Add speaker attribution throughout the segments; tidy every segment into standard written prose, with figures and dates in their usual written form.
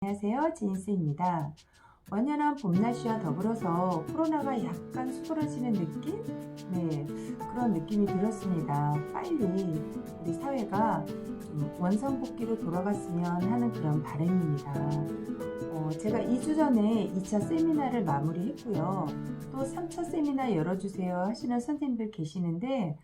Speaker 1: 안녕하세요, 지니스입니다. 완연한 봄날씨와 더불어서 코로나가 약간 수그러지는 느낌? 네, 그런 느낌이 들었습니다. 빨리 우리 사회가 좀 원상복귀로 돌아갔으면 하는 그런 바람입니다. 제가 2주 전에 2차 세미나를 마무리했고요. 또 3차 세미나 열어주세요 하시는 선생님들 계시는데,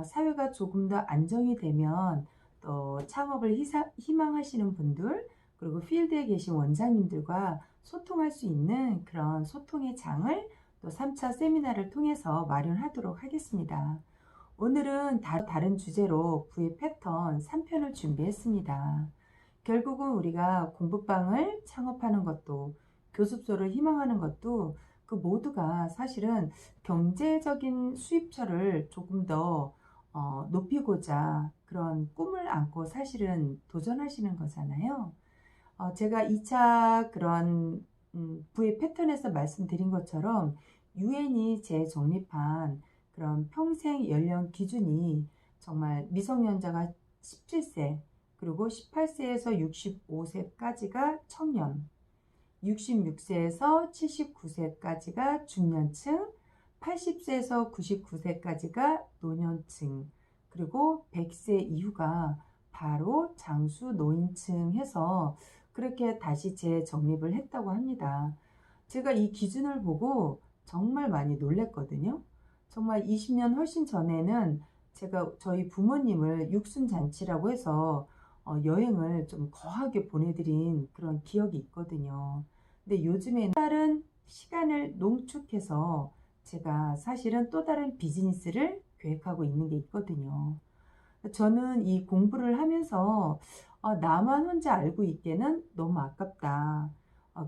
Speaker 1: 사회가 조금 더 안정이 되면 또 창업을 희망하시는 분들, 그리고 필드에 계신 원장님들과 소통할 수 있는 그런 소통의 장을 또 3차 세미나를 통해서 마련하도록 하겠습니다. 오늘은 다른 주제로 부의 패턴 3편을 준비했습니다. 결국은 우리가 공부방을 창업하는 것도, 교습소를 희망하는 것도 그 모두가 사실은 경제적인 수입처를 조금 더 높이고자 그런 꿈을 안고 사실은 도전하시는 거잖아요. 제가 2차 그런 부의 패턴에서 말씀드린 것처럼 유엔이 재정립한 그런 평생 연령 기준이 정말 미성년자가 17세, 그리고 18세에서 65세까지가 청년, 66세에서 79세까지가 중년층, 80세에서 99세까지가 노년층, 그리고 100세 이후가 바로 장수 노인층 해서 그렇게 다시 재정립을 했다고 합니다. 제가 이 기준을 보고 정말 많이 놀랬거든요. 정말 20년 훨씬 전에는 제가 저희 부모님을 육순잔치라고 해서 여행을 좀 거하게 보내드린 그런 기억이 있거든요. 근데 요즘에는 다른 시간을 농축해서 제가 사실은 또 다른 비즈니스를 계획하고 있는 게 있거든요. 저는 이 공부를 하면서 나만 혼자 알고 있기에는 너무 아깝다.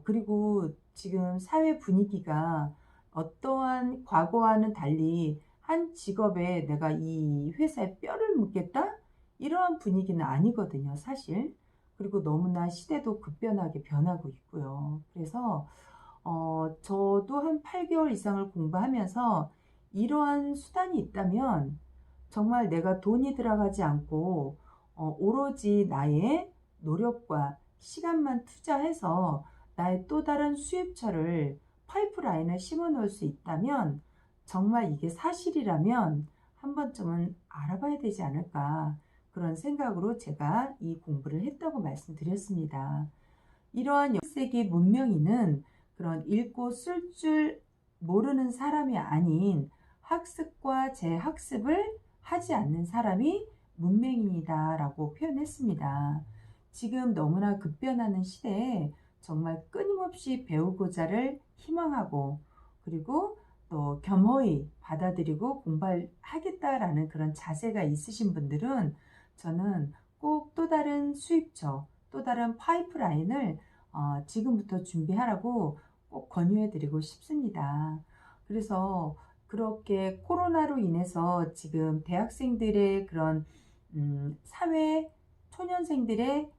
Speaker 1: 그리고 지금 사회 분위기가 어떠한 과거와는 달리 한 직업에 내가 이 회사에 뼈를 묻겠다? 이러한 분위기는 아니거든요, 사실. 그리고 너무나 시대도 급변하게 변하고 있고요. 그래서 저도 한 8개월 이상을 공부하면서 이러한 수단이 있다면 정말 내가 돈이 들어가지 않고 오로지 나의 노력과 시간만 투자해서 나의 또 다른 수입처를 파이프라인을 심어 놓을 수 있다면 정말 이게 사실이라면 한 번쯤은 알아봐야 되지 않을까, 그런 생각으로 제가 이 공부를 했다고 말씀드렸습니다. 이러한 20세기 문명인은 그런 읽고 쓸 줄 모르는 사람이 아닌 학습과 재학습을 하지 않는 사람이 문맹인이다 라고 표현했습니다. 지금 너무나 급변하는 시대에 정말 끊임없이 배우고자를 희망하고, 그리고 또 겸허히 받아들이고 공부하겠다라는 그런 자세가 있으신 분들은 저는 꼭 또 다른 수입처, 또 다른 파이프라인을 지금부터 준비하라고 꼭 권유해 드리고 싶습니다. 그래서 그렇게 코로나로 인해서 지금 대학생들의 그런 사회 초년생들의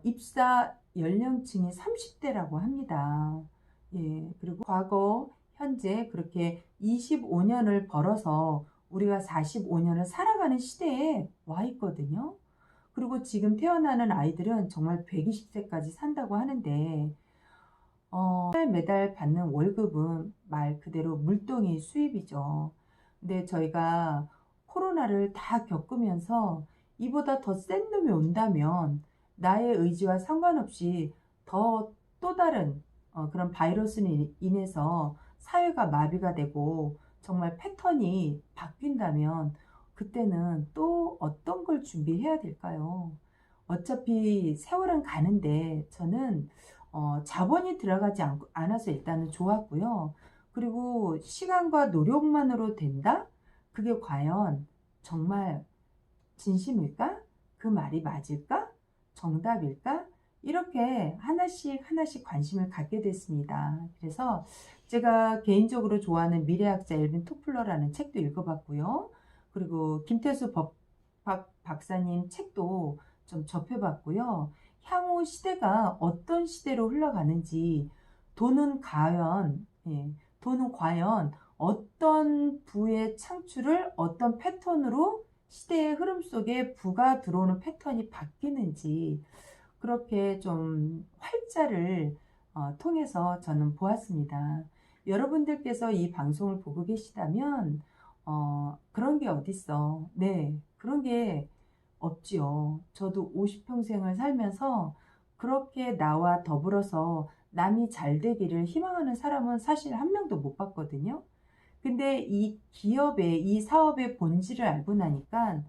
Speaker 1: 입사 연령층이 30대라고 합니다. 예, 그리고 과거, 현재 그렇게 25년을 벌어서 우리가 45년을 살아가는 시대에 와 있거든요. 그리고 지금 태어나는 아이들은 정말 120세까지 산다고 하는데 매달 받는 월급은 말 그대로 물동이 수입이죠. 근데 저희가 코로나를 다 겪으면서 이보다 더 센 놈이 온다면 나의 의지와 상관없이 또 다른 그런 바이러스로 인해서 사회가 마비가 되고 정말 패턴이 바뀐다면 그때는 또 어떤 걸 준비해야 될까요? 어차피 세월은 가는데 저는 자본이 들어가지 않아서 일단은 좋았고요. 그리고 시간과 노력만으로 된다? 그게 과연 정말 진심일까? 그 말이 맞을까? 정답일까? 이렇게 하나씩 하나씩 관심을 갖게 됐습니다. 그래서 제가 개인적으로 좋아하는 미래학자 엘빈 토플러라는 책도 읽어봤고요. 그리고 김태수 박사님 책도 좀 접해봤고요. 향후 시대가 어떤 시대로 흘러가는지, 돈은 과연 어떤 부의 창출을 어떤 패턴으로 시대의 흐름 속에 부가 들어오는 패턴이 바뀌는지, 그렇게 좀 활자를 통해서 저는 보았습니다. 여러분들께서 이 방송을 보고 계시다면 그런 게 어딨어. 네, 그런 게 없지요. 저도 50평생을 살면서 그렇게 나와 더불어서 남이 잘 되기를 희망하는 사람은 사실 한 명도 못 봤거든요. 근데 이 기업의 이 사업의 본질을 알고 나니까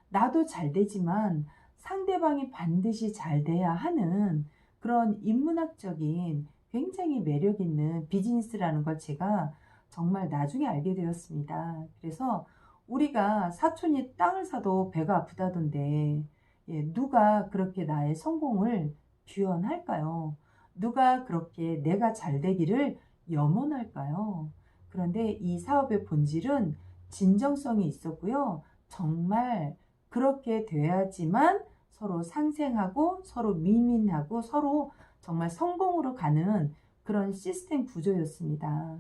Speaker 1: 나도 잘 되지만 상대방이 반드시 잘 돼야 하는 그런 인문학적인 굉장히 매력 있는 비즈니스라는 걸 제가 정말 나중에 알게 되었습니다. 그래서 우리가 사촌이 땅을 사도 배가 아프다던데, 예, 누가 그렇게 나의 성공을 규현할까요? 누가 그렇게 내가 잘 되기를 염원할까요? 그런데 이 사업의 본질은 진정성이 있었고요. 정말 그렇게 돼야지만 서로 상생하고 서로 윈윈하고 서로 정말 성공으로 가는 그런 시스템 구조였습니다.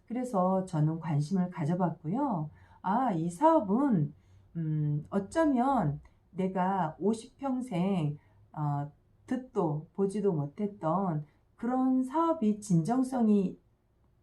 Speaker 1: 그래서 저는 관심을 가져봤고요. 아, 이 사업은 어쩌면 내가 50평생 듣도 보지도 못했던 그런 사업이 진정성이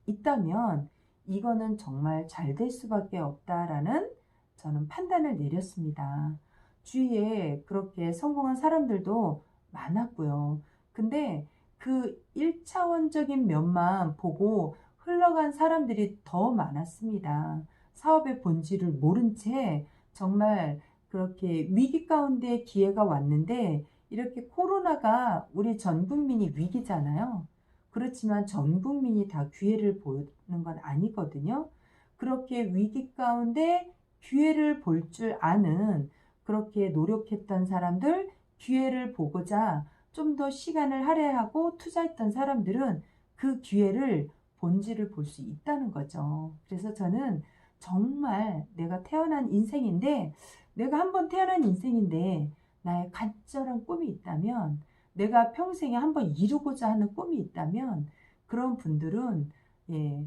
Speaker 1: 있다면 이거는 정말 잘 될 수밖에 없다라는 저는 판단을 내렸습니다. 주위에 그렇게 성공한 사람들도 많았고요. 근데 그 1차원적인 면만 보고 흘러간 사람들이 더 많았습니다. 사업의 본질을 모른 채 정말 그렇게 위기 가운데 기회가 왔는데 이렇게 코로나가 우리 전 국민이 위기잖아요. 그렇지만 전 국민이 다 기회를 보는 건 아니거든요. 그렇게 위기 가운데 기회를 볼 줄 아는 그렇게 노력했던 사람들, 기회를 보고자 좀 더 시간을 할애하고 투자했던 사람들은 그 기회를 본질을 볼 수 있다는 거죠. 그래서 저는 정말 내가 태어난 인생인데, 내가 한번 태어난 인생인데 나의 간절한 꿈이 있다면, 내가 평생에 한번 이루고자 하는 꿈이 있다면 그런 분들은 예,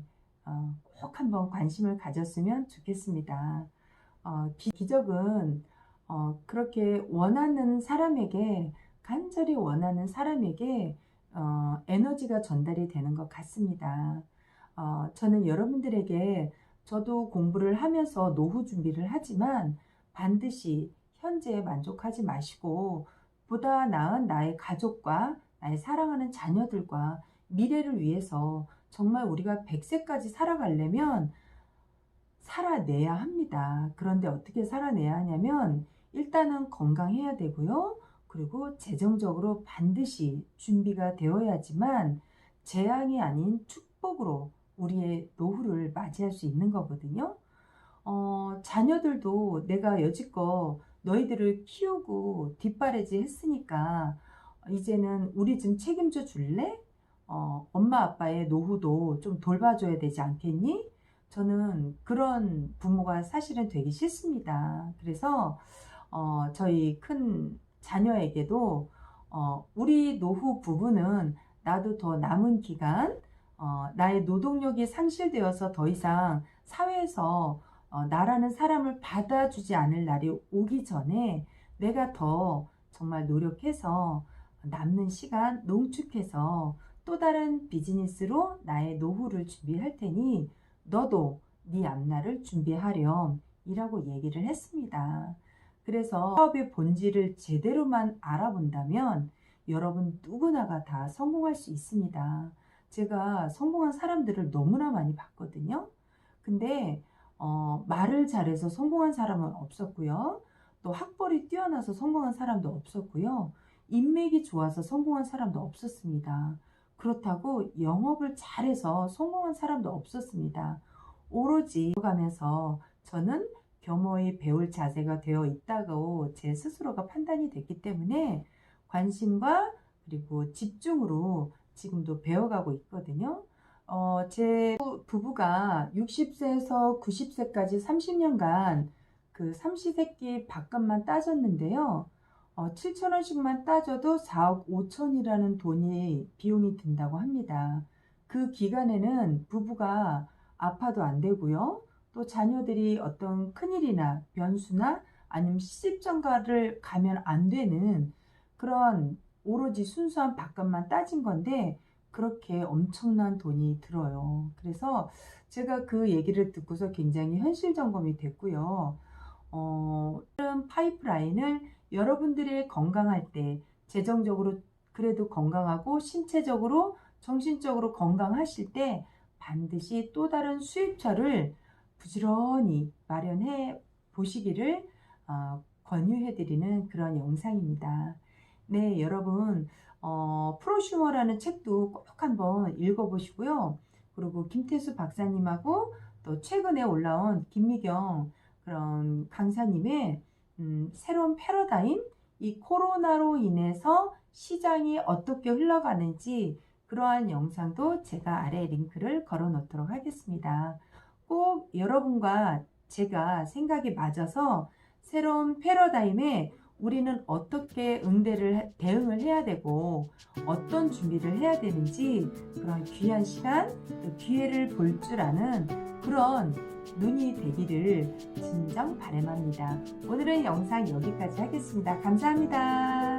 Speaker 1: 꼭 한번 관심을 가졌으면 좋겠습니다. 기적은 그렇게 원하는 사람에게 간절히 원하는 사람에게 에너지가 전달이 되는 것 같습니다. 저는 여러분들에게 저도 공부를 하면서 노후 준비를 하지만 반드시 현재에 만족하지 마시고 보다 나은 나의 가족과 나의 사랑하는 자녀들과 미래를 위해서 정말 우리가 100세까지 살아가려면 살아내야 합니다. 그런데 어떻게 살아내야 하냐면 일단은 건강해야 되고요. 그리고 재정적으로 반드시 준비가 되어야지만 재앙이 아닌 축복으로 우리의 노후를 맞이할 수 있는 거거든요. 자녀들도 내가 여지껏 너희들을 키우고 뒷바라지 했으니까 이제는 우리 좀 책임져 줄래? 엄마 아빠의 노후도 좀 돌봐줘야 되지 않겠니? 저는 그런 부모가 사실은 되기 싫습니다. 그래서 저희 큰 자녀에게도 우리 노후 부부는 나도 더 남은 기간 나의 노동력이 상실되어서 더 이상 사회에서 나라는 사람을 받아주지 않을 날이 오기 전에 내가 더 정말 노력해서 남는 시간 농축해서 또 다른 비즈니스로 나의 노후를 준비할 테니 너도 네 앞날을 준비하렴 이라고 얘기를 했습니다. 그래서 사업의 본질을 제대로만 알아본다면 여러분 누구나가 다 성공할 수 있습니다. 제가 성공한 사람들을 너무나 많이 봤거든요. 근데 말을 잘해서 성공한 사람은 없었고요. 또 학벌이 뛰어나서 성공한 사람도 없었고요. 인맥이 좋아서 성공한 사람도 없었습니다. 그렇다고 영업을 잘해서 성공한 사람도 없었습니다. 오로지 가면서 저는 겸허히 배울 자세가 되어 있다고 제 스스로가 판단이 됐기 때문에 관심과 그리고 집중으로 지금도 배워가고 있거든요. 제 부부가 60세에서 90세까지 30년간 그 삼시세끼 밥값만 따졌는데요. 7천원씩만 따져도 4억 5천이라는 돈이 비용이 든다고 합니다. 그 기간에는 부부가 아파도 안 되고요. 또 자녀들이 어떤 큰일이나 변수나 아니면 시집장가를 가면 안 되는 그런 오로지 순수한 밥값만 따진 건데 그렇게 엄청난 돈이 들어요. 그래서 제가 그 얘기를 듣고서 굉장히 현실 점검이 됐고요. 다른 파이프라인을 여러분들이 건강할 때 재정적으로 그래도 건강하고 신체적으로 정신적으로 건강하실 때 반드시 또 다른 수입처를 부지런히 마련해 보시기를 권유해 드리는 그런 영상입니다. 네, 여러분 프로슈머라는 책도 꼭 한번 읽어보시고요. 그리고 김태수 박사님하고 또 최근에 올라온 김미경 그런 강사님의 새로운 패러다임, 이 코로나로 인해서 시장이 어떻게 흘러가는지 그러한 영상도 제가 아래 링크를 걸어 놓도록 하겠습니다. 꼭 여러분과 제가 생각이 맞아서 새로운 패러다임에 우리는 어떻게 대응을 해야 되고 어떤 준비를 해야 되는지 그런 귀한 시간, 또 기회를 볼 줄 아는 그런 눈이 되기를 진정 바람합니다. 오늘은 영상 여기까지 하겠습니다. 감사합니다.